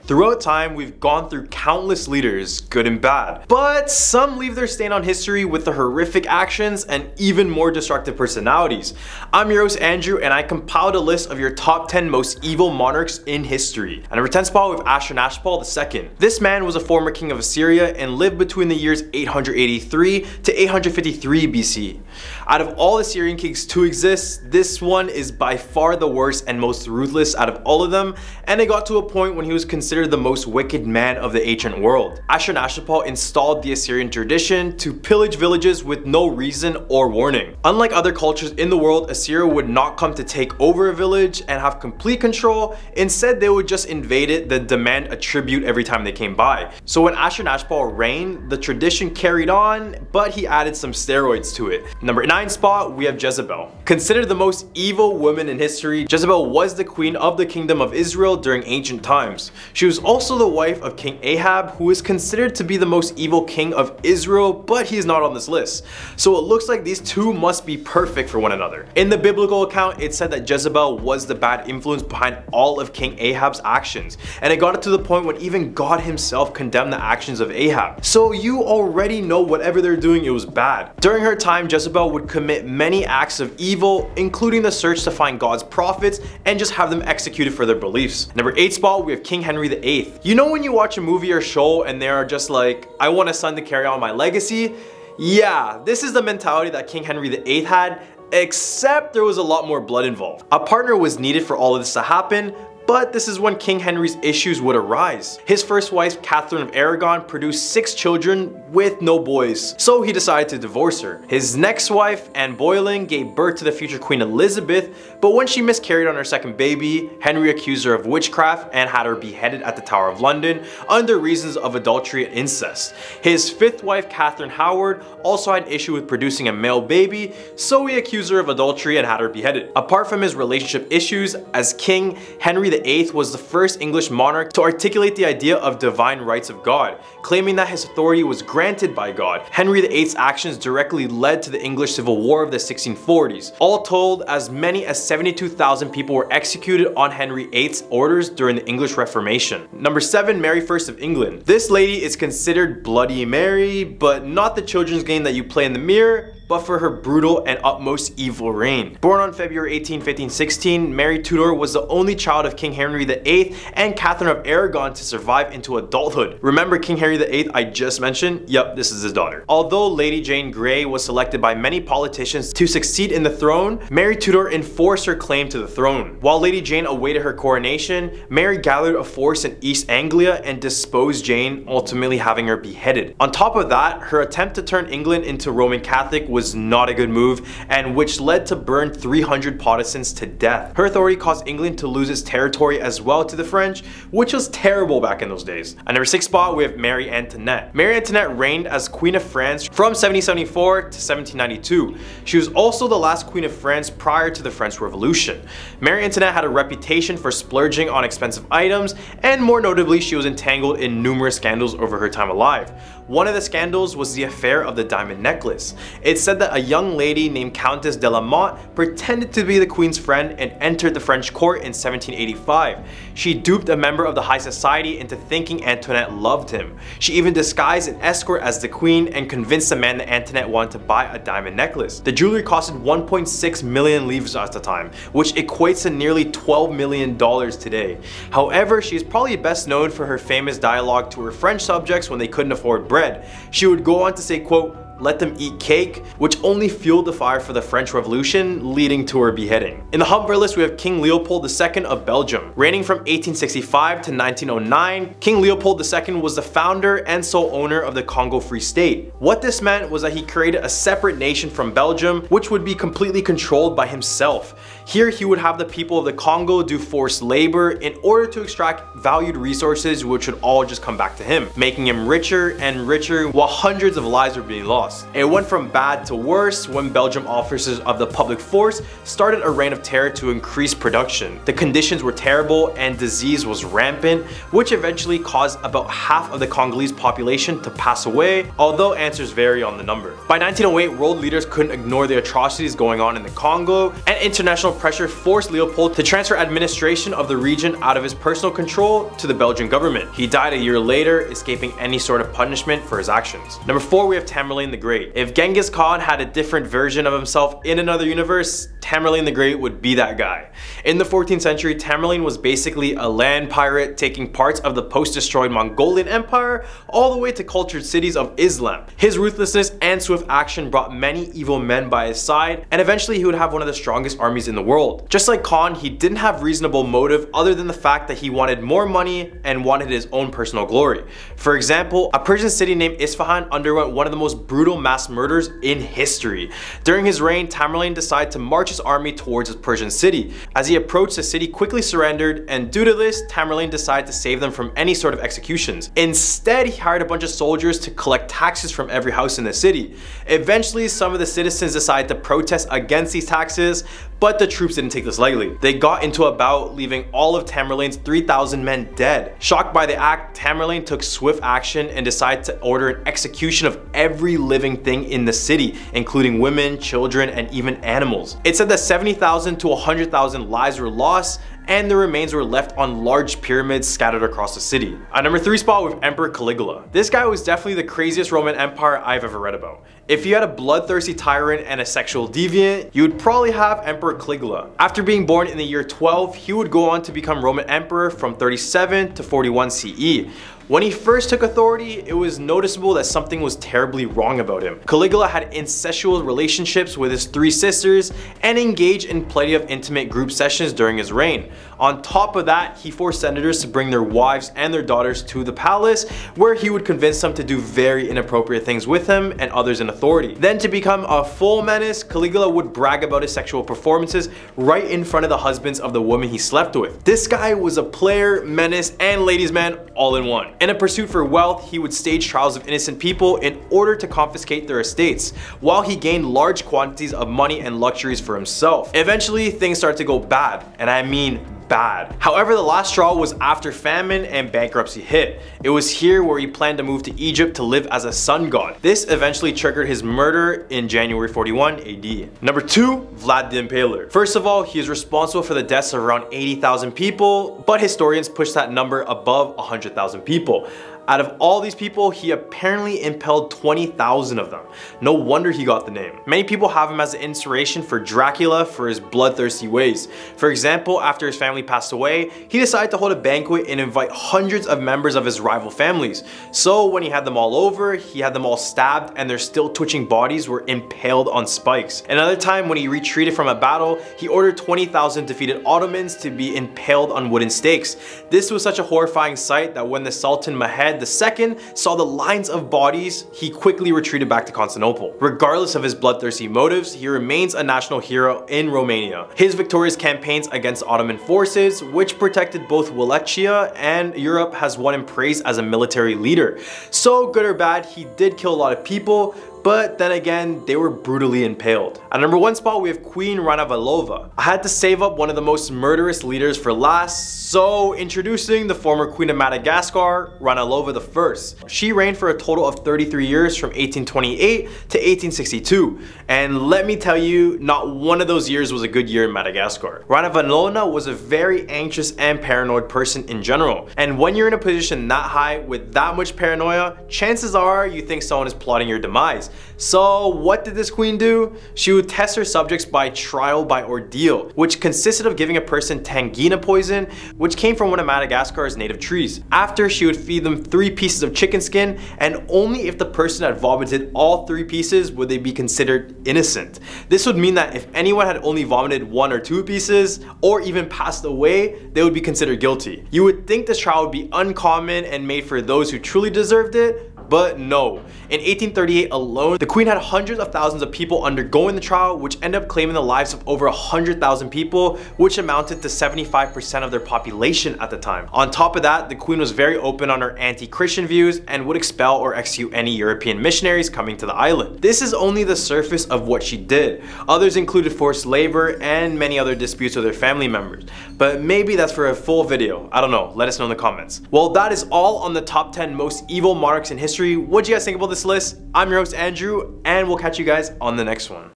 Throughout time, we've gone through countless leaders, good and bad, but some leave their stain on history with their horrific actions and even more destructive personalities. I'm your host Andrew, and I compiled a list of your top 10 most evil monarchs in history. At number 10 spot, we have Ashton Ash Paul II. This man was a former king of Assyria and lived between the years 883 to 853 BC. Out of all Assyrian kings to exist, this one is by far the worst and most ruthless out of all of them, and it got to a point when he was considered the most wicked man of the ancient world. Ashton Ash Paul installed the Assyrian tradition to pillage villages with no reason or warning. Unlike other cultures in the world, Assyria would not come to take over a village and have complete control. Instead, they would just invade it, then demand a tribute every time they came by. So when Ashton Ash Paul reigned, the tradition carried on, but he added some steroids to it. Number 9 spot, we have Jezebel. Considered the most evil woman in history, Jezebel was the queen of the kingdom of Israel during ancient times. She was also the wife of King Ahab, who is considered to be the most evil king of Israel, but he's not on this list. So it looks like these two must be perfect for one another. In the biblical account, it said that Jezebel was the bad influence behind all of King Ahab's actions, and it got it to the point when even God himself condemned the actions of Ahab. So you already know whatever they're doing, it was bad. During her time, Jezebel would commit many acts of evil, including the search to find God's prophets and just have them executed for their beliefs. Number 8 spot, we have King Henry VIII. You know when you watch a movie or show and they are just like, I want a son to carry on my legacy? Yeah, this is the mentality that King Henry VIII had, except there was a lot more blood involved. A partner was needed for all of this to happen, but this is when King Henry's issues would arise. His first wife, Catherine of Aragon, produced 6 children with no boys, so he decided to divorce her. His next wife, Anne Boleyn, gave birth to the future Queen Elizabeth, but when she miscarried on her second baby, Henry accused her of witchcraft and had her beheaded at the Tower of London under reasons of adultery and incest. His 5th wife, Catherine Howard, also had an issue with producing a male baby, so he accused her of adultery and had her beheaded. Apart from his relationship issues, as king, Henry VIII was the first English monarch to articulate the idea of divine rights of God, claiming that his authority was granted by God. Henry VIII's actions directly led to the English Civil War of the 1640s. All told, as many as 72,000 people were executed on Henry VIII's orders during the English Reformation. Number 7, Mary I of England. This lady is considered Bloody Mary, but not the children's game that you play in the mirror, but for her brutal and utmost evil reign. Born on February 18, 1516, Mary Tudor was the only child of King Henry VIII and Catherine of Aragon to survive into adulthood. Remember King Henry VIII I just mentioned? Yep, this is his daughter. Although Lady Jane Grey was selected by many politicians to succeed in the throne, Mary Tudor enforced her claim to the throne. While Lady Jane awaited her coronation, Mary gathered a force in East Anglia and disposed Jane, ultimately having her beheaded. On top of that, her attempt to turn England into Roman Catholic was not a good move, and which led to burn 300 Protestants to death. Her authority caused England to lose its territory as well to the French, which was terrible back in those days. At number 6 spot, we have Mary Antoinette. Mary Antoinette reigned as Queen of France from 1774 to 1792. She was also the last Queen of France prior to the French Revolution. Mary Antoinette had a reputation for splurging on expensive items, and more notably, she was entangled in numerous scandals over her time alive. One of the scandals was the affair of the diamond necklace. It said that a young lady named Countess de la Motte pretended to be the queen's friend and entered the French court in 1785. She duped a member of the high society into thinking Antoinette loved him. She even disguised an escort as the queen and convinced the man that Antoinette wanted to buy a diamond necklace. The jewelry costed 1.6 million livres at the time, which equates to nearly $12 million today. However, she is probably best known for her famous dialogue to her French subjects when they couldn't afford bread. She would go on to say, quote, "Let them eat cake," which only fueled the fire for the French Revolution, leading to her beheading. In the Humber list, we have King Leopold II of Belgium. Reigning from 1865 to 1909, King Leopold II was the founder and sole owner of the Congo Free State. What this meant was that he created a separate nation from Belgium, which would be completely controlled by himself. Here he would have the people of the Congo do forced labor in order to extract valued resources, which would all just come back to him, making him richer and richer while hundreds of lives were being lost. lost. It went from bad to worse when Belgium officers of the public force started a reign of terror to increase production. The conditions were terrible and disease was rampant, which eventually caused about half of the Congolese population to pass away, although answers vary on the number. By 1908, world leaders couldn't ignore the atrocities going on in the Congo, and international pressure forced Leopold to transfer administration of the region out of his personal control to the Belgian government. He died a year later, escaping any sort of punishment for his actions. Number 4, we have Tamerlane the Great. If Genghis Khan had a different version of himself in another universe, Tamerlane the Great would be that guy. In the 14th century, Tamerlane was basically a land pirate taking parts of the post-destroyed Mongolian Empire all the way to cultured cities of Islam. His ruthlessness and swift action brought many evil men by his side, and eventually he would have one of the strongest armies in the world. Just like Khan, he didn't have reasonable motive other than the fact that he wanted more money and wanted his own personal glory. For example, a Persian city named Isfahan underwent one of the most brutal mass murders in history. During his reign, Tamerlane decided to march his army towards the Persian city. As he approached, the city quickly surrendered, and due to this, Tamerlane decided to save them from any sort of executions. Instead, he hired a bunch of soldiers to collect taxes from every house in the city. Eventually, some of the citizens decided to protest against these taxes, but the troops didn't take this lightly. They got into a bout, leaving all of Tamerlane's 3,000 men dead. Shocked by the act, Tamerlane took swift action and decided to order an execution of every living thing in the city, including women, children, and even animals. It said that 70,000 to 100,000 lives were lost, and the remains were left on large pyramids scattered across the city. At number 3 spot, we have Emperor Caligula. This guy was definitely the craziest Roman Empire I've ever read about. If you had a bloodthirsty tyrant and a sexual deviant, you would probably have Emperor Caligula. After being born in the year 12, he would go on to become Roman Emperor from 37 to 41 CE. When he first took authority, it was noticeable that something was terribly wrong about him. Caligula had incestual relationships with his 3 sisters and engaged in plenty of intimate group sessions during his reign. On top of that, he forced senators to bring their wives and their daughters to the palace, where he would convince them to do very inappropriate things with him and others in authority. Then, to become a full menace, Caligula would brag about his sexual performances right in front of the husbands of the women he slept with. This guy was a player, menace, and ladies' man all in one. In a pursuit for wealth, he would stage trials of innocent people in order to confiscate their estates, while he gained large quantities of money and luxuries for himself. Eventually, things started to go bad, and I mean bad. However, the last straw was after famine and bankruptcy hit. It was here where he planned to move to Egypt to live as a sun god. This eventually triggered his murder in January 41 AD. Number 2, Vlad the Impaler. First of all, he is responsible for the deaths of around 80,000 people, but historians push that number above 100,000 people. Out of all these people, he apparently impaled 20,000 of them. No wonder he got the name. Many people have him as an inspiration for Dracula for his bloodthirsty ways. For example, after his family passed away, he decided to hold a banquet and invite hundreds of members of his rival families. So when he had them all over, he had them all stabbed and their still twitching bodies were impaled on spikes. Another time, when he retreated from a battle, he ordered 20,000 defeated Ottomans to be impaled on wooden stakes. This was such a horrifying sight that when the Sultan Mehmed II saw the lines of bodies, he quickly retreated back to Constantinople. Regardless of his bloodthirsty motives, he remains a national hero in Romania. His victorious campaigns against Ottoman forces, which protected both Wallachia and Europe, has won him praise as a military leader. So good or bad, he did kill a lot of people, but then again, they were brutally impaled. At number 1 spot, we have Queen Ranavalova. I had to save up one of the most murderous leaders for last, so introducing the former Queen of Madagascar, Ranavalova I. She reigned for a total of 33 years from 1828 to 1862, and let me tell you, not one of those years was a good year in Madagascar. Ranavalova was a very anxious and paranoid person in general, and when you're in a position that high with that much paranoia, chances are you think someone is plotting your demise. So what did this queen do? She would test her subjects by trial by ordeal, which consisted of giving a person tangina poison, which came from one of Madagascar's native trees. After, she would feed them 3 pieces of chicken skin, and only if the person had vomited all 3 pieces would they be considered innocent. This would mean that if anyone had only vomited 1 or 2 pieces, or even passed away, they would be considered guilty. You would think this trial would be uncommon and made for those who truly deserved it, But no, in 1838 alone, the Queen had hundreds of thousands of people undergoing the trial, which ended up claiming the lives of over 100,000 people, which amounted to 75% of their population at the time. On top of that, the Queen was very open on her anti-Christian views and would expel or execute any European missionaries coming to the island. This is only the surface of what she did. Others included forced labor and many other disputes with their family members. But maybe that's for a full video. I don't know, let us know in the comments. Well, that is all on the top 10 most evil monarchs in history. What do you guys think about this list? I'm your host Andrew, and we'll catch you guys on the next one.